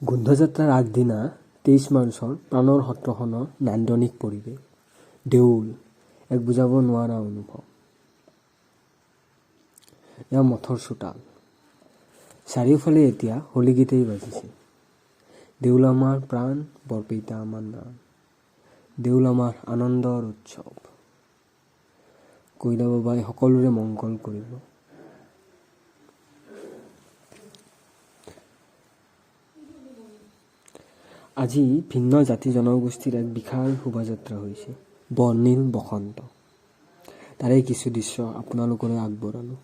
গোন্ধযাত্ৰাৰ আগদিনা ২৩ মাৰ্চৰ প্ৰাণৰ সত্ৰখনৰ নান্দনিক পৰিৱেশ, দেউল, এক বুজাব নোৱাৰা অনুভৱ। এয়া মঠৰ চোতাল। চাৰিওফালে এতিয়া হোলীগীতেই বাজিছে। দেউল আমাৰ প্ৰাণ, বৰপেইটা আমাৰ নাম। দেউল আমাৰ আনন্দৰ উৎসৱ। কৈলা বাবাই সকলোৰে মংগল কৰিব। আজি ভিন্ন জাতি জনগোষ্ঠীৰ এক বিশাল শোভাযাত্ৰা হৈছে, বৰ্ণিল বসন্ত। তাৰে কিছু দৃশ্য আপোনালোকলৈ আগবঢ়ালোঁ।